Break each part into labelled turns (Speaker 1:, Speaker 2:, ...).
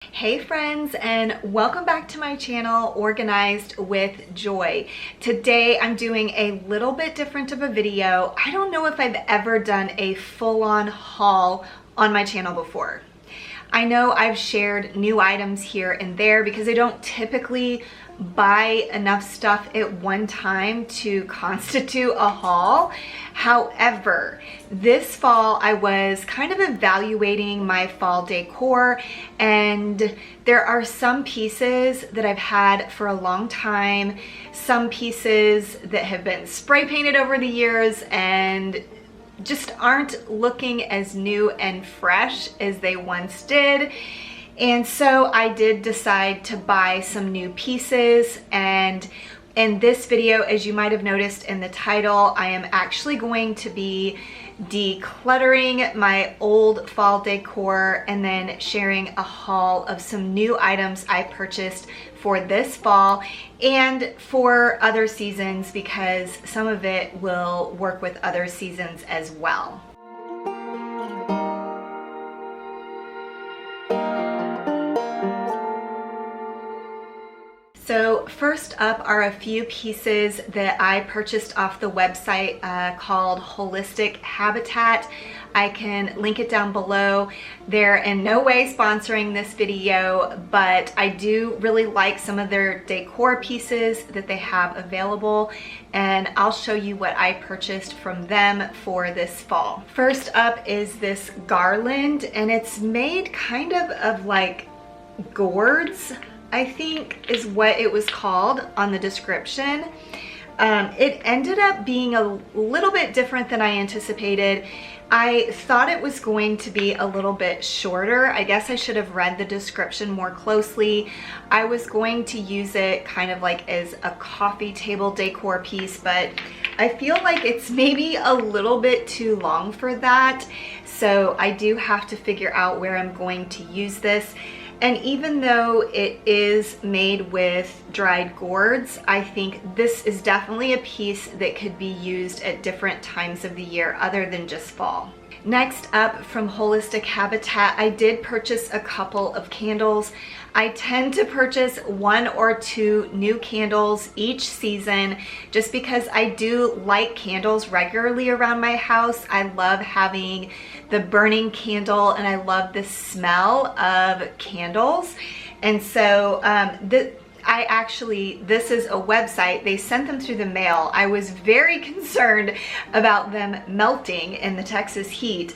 Speaker 1: Hey friends, and welcome back to my channel, Organized with Joy. Today I'm doing a little bit different of a video. I don't know if I've ever done a full-on haul on my channel before. I know I've shared new items here and there because I don't typically buy enough stuff at one time to constitute a haul. However, this fall I was kind of evaluating my fall decor, and there are some pieces that I've had for a long time, some pieces that have been spray painted over the years and just aren't looking as new and fresh as they once did. And so I did decide to buy some new pieces, and in this video, as you might have noticed in the title, I am actually going to be decluttering my old fall decor and then sharing a haul of some new items I purchased for this fall and for other seasons, because some of it will work with other seasons as well. So first up are a few pieces that I purchased off the website called Holistic Habitat. I can link it down below. They're in no way sponsoring this video, but I do really like some of their decor pieces that they have available, and I'll show you what I purchased from them for this fall. First up is this garland, and it's made kind of like gourds, I think is what it was called on the description. It ended up being a little bit different than I anticipated. I thought it was going to be a little bit shorter. I guess I should have read the description more closely. I was going to use it kind of like as a coffee table decor piece, but I feel like it's maybe a little bit too long for that. So I do have to figure out where I'm going to use this. And even though it is made with dried gourds, I think this is definitely a piece that could be used at different times of the year other than just fall. Next up, from Holistic Habitat, I did purchase a couple of candles. I tend to purchase 1 or 2 new candles each season just because I do light candles regularly around my house. I love having the burning candle and I love the smell of candles. And so this is a website. They sent them through the mail. I was very concerned about them melting in the Texas heat.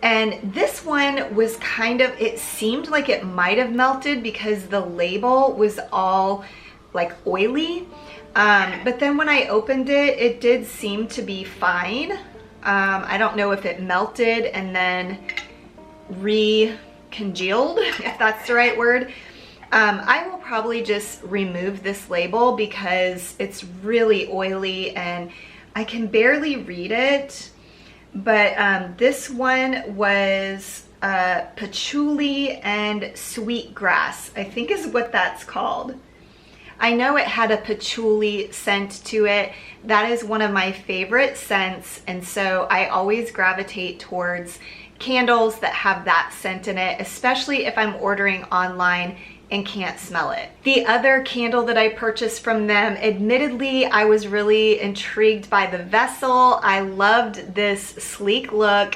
Speaker 1: And this one was it seemed like it might have melted because the label was all like oily. But then when I opened it, it did seem to be fine. I don't know if it melted and then congealed, if that's the right word. I will probably just remove this label because it's really oily and I can barely read it. But this one was patchouli and sweetgrass, I think is what that's called. I know it had a patchouli scent to it. That is one of my favorite scents, and so I always gravitate towards candles that have that scent in it, especially if I'm ordering online and can't smell it. The other candle that I purchased from them, admittedly, I was really intrigued by the vessel. I loved this sleek look,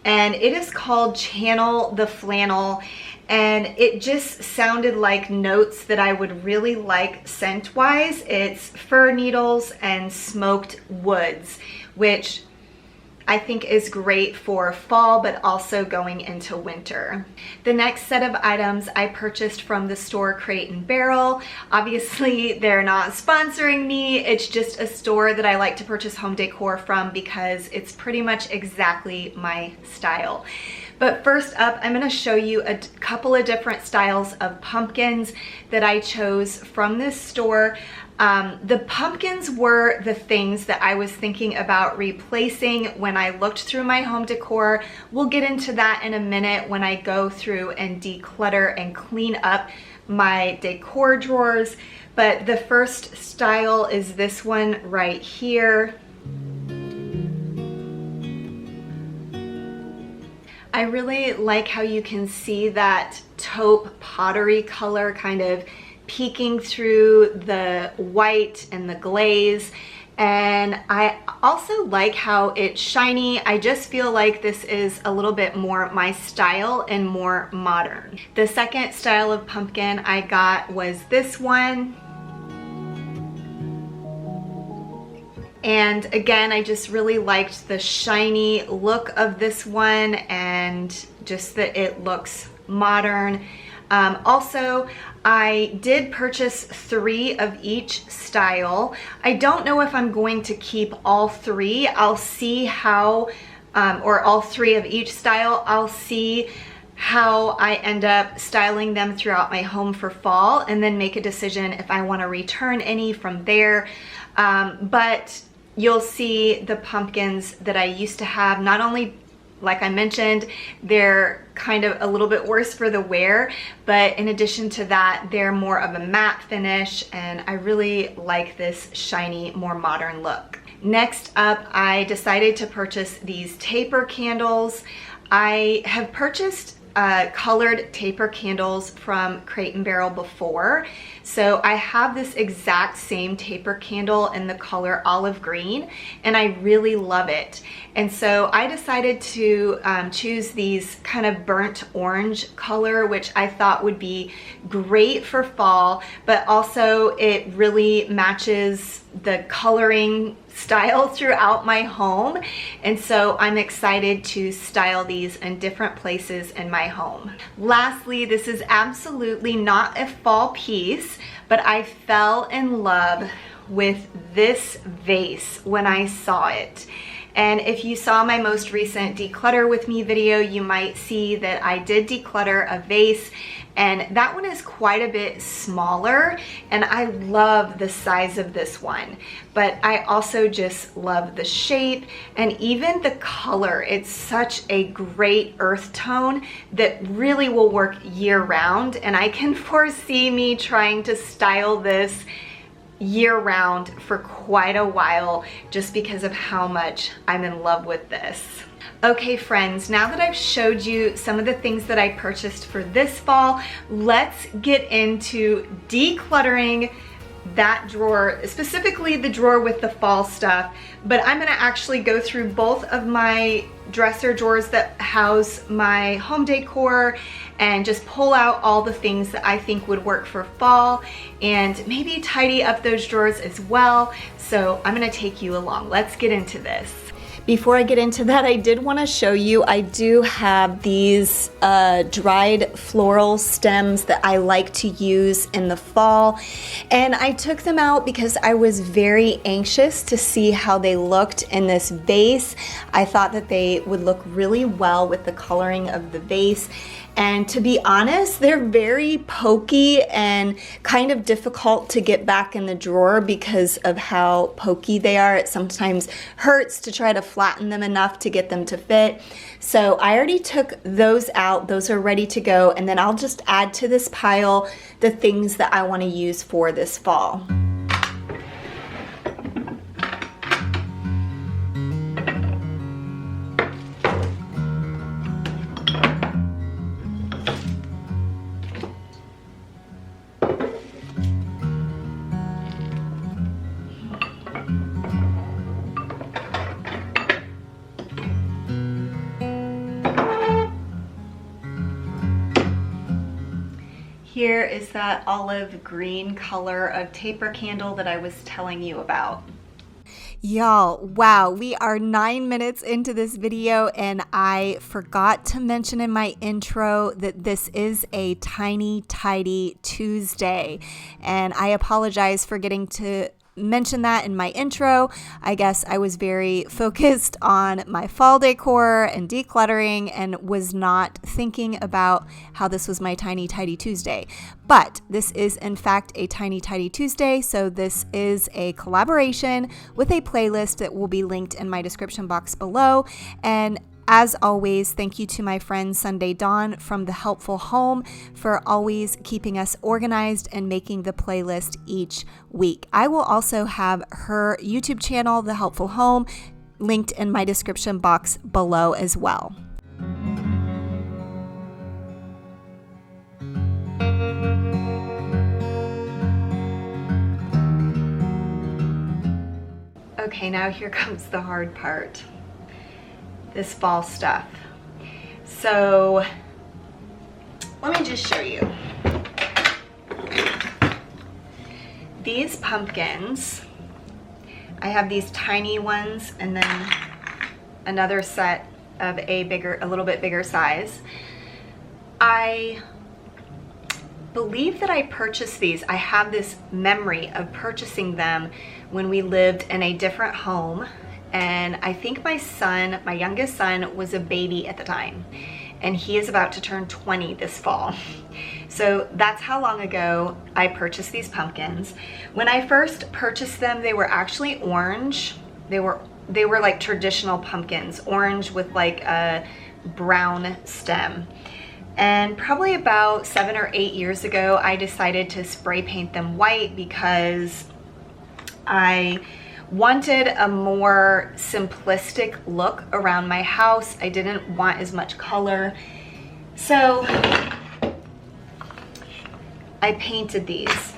Speaker 1: and it is called Channel the Flannel, and it just sounded like notes that I would really like scent-wise. It's fir needles and smoked woods, which I think is great for fall, but also going into winter. The next set of items I purchased from the store Crate and Barrel. Obviously, they're not sponsoring me. It's just a store that I like to purchase home decor from because it's pretty much exactly my style. But first up, I'm going to show you a couple of different styles of pumpkins that I chose from this store. The pumpkins were the things that I was thinking about replacing when I looked through my home decor. We'll get into that in a minute when I go through and declutter and clean up my decor drawers. But the first style is this one right here. I I really like how you can see that taupe pottery color kind of peeking through the white and the glaze. And I also like how it's shiny. I just feel like this is a little bit more my style and more modern. The second style of pumpkin I got was this one. And again, I just really liked the shiny look of this one and just that it looks modern. Also, I did purchase 3 of each style. I don't know if I'm going to keep all 3. I'll see how, or all 3 of each style. I'll see how I end up styling them throughout my home for fall and then make a decision if I want to return any from there. But you'll see the pumpkins that I used to have. Not only, like I mentioned, they're kind of a little bit worse for the wear, but in addition to that, they're more of a matte finish, and I really like this shiny, more modern look. Next up, I decided to purchase these taper candles. I have purchased colored taper candles from Crate & Barrel before. So I have this exact same taper candle in the color olive green, and I really love it. And so I decided to choose these kind of burnt orange color, which I thought would be great for fall, but also it really matches the coloring style throughout my home. And so I'm excited to style these in different places in my home. Lastly, this is absolutely not a fall piece, but I fell in love with this vase when I saw it. And if you saw my most recent Declutter With Me video, you might see that I did declutter a vase, and that one is quite a bit smaller, and I love the size of this one. But I also just love the shape and even the color. It's such a great earth tone that really will work year round, and I can foresee me trying to style this year-round for quite a while just because of how much I'm in love with this. Okay friends, now that I've showed you some of the things that I purchased for this fall, let's get into decluttering that drawer, specifically the drawer with the fall stuff. But I'm gonna actually go through both of my dresser drawers that house my home decor and just pull out all the things that I think would work for fall and maybe tidy up those drawers as well. So I'm gonna take you along. Let's get into this. Before I get into that, I did want to show you, I do have these dried floral stems that I like to use in the fall, and I took them out because I was very anxious to see how they looked in this vase. I thought that they would look really well with the coloring of the vase. And to be honest, they're very pokey and kind of difficult to get back in the drawer because of how pokey they are. It sometimes hurts to try to flatten them enough to get them to fit. So I already took those out. Those are ready to go. And then I'll just add to this pile the things that I want to use for this fall. Here is that olive green color of taper candle that I was telling you about. Y'all, wow, we are 9 minutes into this video, and I forgot to mention in my intro that this is a tiny tidy Tuesday, and I apologize for getting to mention that in my intro. I guess I was very focused on my fall decor and decluttering and was not thinking about how this was my tiny tidy Tuesday. But this is in fact a tiny tidy Tuesday, so this is a collaboration with a playlist that will be linked in my description box below. And as always, thank you to my friend Sunday Dawn from The Helpful Home for always keeping us organized and making the playlist each week. I will also have her YouTube channel, The Helpful Home, linked in my description box below as well. Okay, now here comes the hard part. This fall stuff. So let me just show you. These pumpkins, I have these tiny ones and then another set of a little bit bigger size. I believe that I purchased these. I have this memory of purchasing them when we lived in a different home, and I think my youngest son was a baby at the time, and he is about to turn 20 this fall. So that's how long ago I purchased these pumpkins. When I first purchased them, they were actually orange. They were like traditional pumpkins, orange with like a brown stem. And probably about 7 or 8 years ago, I decided to spray paint them white because I wanted a more simplistic look around my house. I didn't want as much color. So I painted these.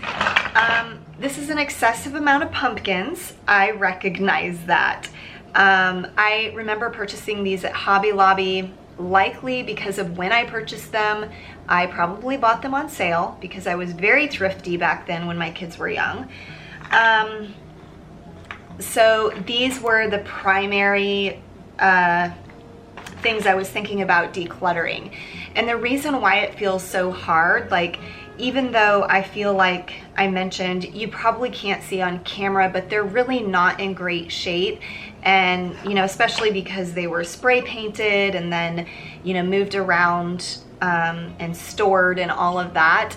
Speaker 1: This is an excessive amount of pumpkins. I recognize that. I remember purchasing these at Hobby Lobby, likely because of when I purchased them. I probably bought them on sale because I was very thrifty back then when my kids were young. So these were the primary things I was thinking about decluttering. And the reason why it feels so hard, like even though I feel like I mentioned, you probably can't see on camera, but they're really not in great shape. And, you know, especially because they were spray painted and then, you know, moved around and stored and all of that.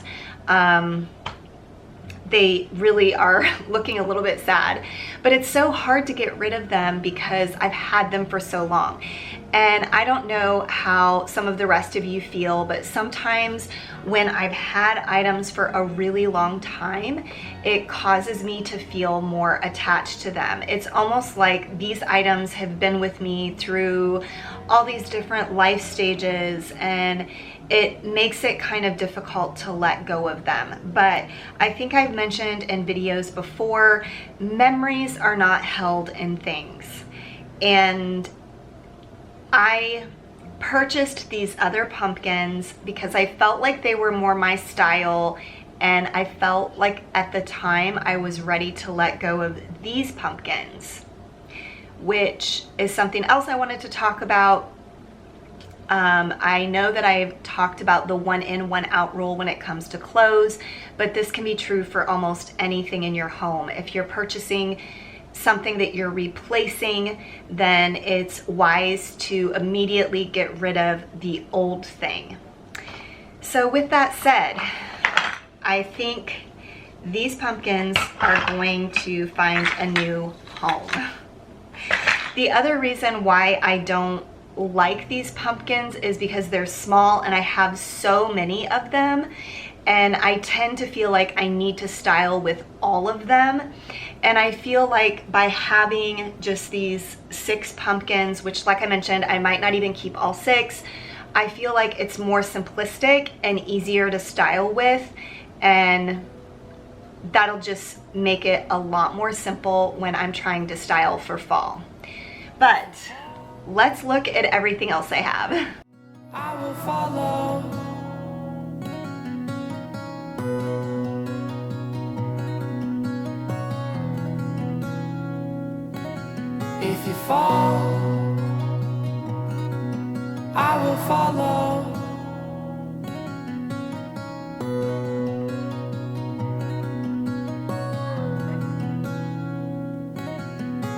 Speaker 1: They really are looking a little bit sad, but it's so hard to get rid of them because I've had them for so long. And I don't know how some of the rest of you feel, but sometimes when I've had items for a really long time, it causes me to feel more attached to them. It's almost like these items have been with me through all these different life stages, and it makes it kind of difficult to let go of them. But I think I've mentioned in videos before, memories are not held in things. And I purchased these other pumpkins because I felt like they were more my style, and I felt like at the time I was ready to let go of these pumpkins, which is something else I wanted to talk about. I know that I've talked about the one in, one out rule when it comes to clothes, but this can be true for almost anything in your home. If you're purchasing something that you're replacing, then it's wise to immediately get rid of the old thing. So with that said, I think these pumpkins are going to find a new home. The other reason why I don't like these pumpkins is because they're small and I have so many of them, and I tend to feel like I need to style with all of them. And I feel like by having just these 6 pumpkins, which like I mentioned, I might not even keep all 6, I feel like it's more simplistic and easier to style with, and that'll just make it a lot more simple when I'm trying to style for fall. But let's look at everything else I have.
Speaker 2: I will follow. If you fall, I will follow.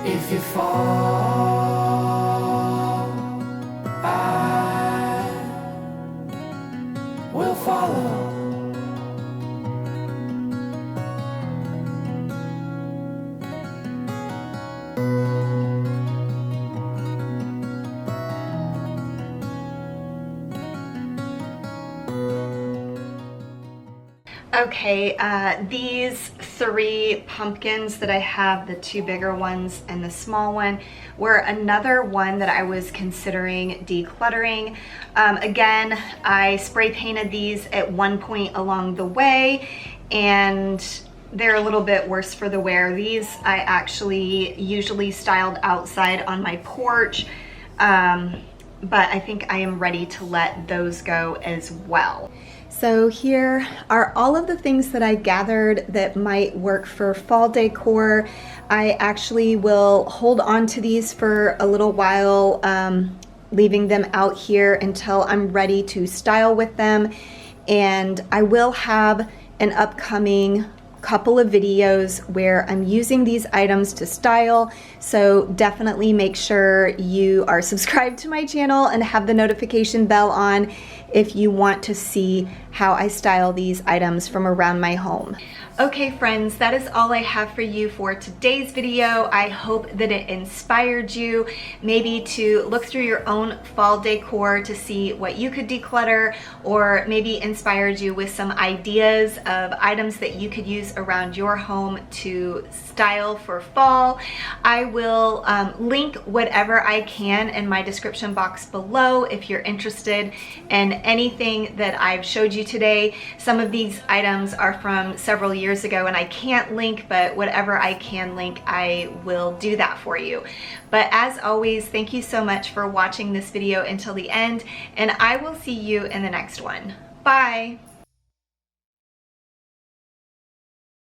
Speaker 2: If you fall, I will follow.
Speaker 1: Okay, these 3 pumpkins that I have, the 2 bigger ones and the small one, were another one that I was considering decluttering. Again, I spray painted these at one point along the way, and they're a little bit worse for the wear. These I actually usually styled outside on my porch, but I think I am ready to let those go as well. So here are all of the things that I gathered that might work for fall decor. I actually will hold on to these for a little while, leaving them out here until I'm ready to style with them. And I will have an upcoming couple of videos where I'm using these items to style, so definitely make sure you are subscribed to my channel and have the notification bell on if you want to see how I style these items from around my home. Okay friends, that is all I have for you for today's video. I hope that it inspired you maybe to look through your own fall decor to see what you could declutter, or maybe inspired you with some ideas of items that you could use around your home to style for fall. I will link whatever I can in my description box below if you're interested in anything that I've showed you today. Some of these items are from several years ago and I can't link, but whatever I can link, I will do that for you. But as always, thank you so much for watching this video until the end, and I will see you in the next one. Bye!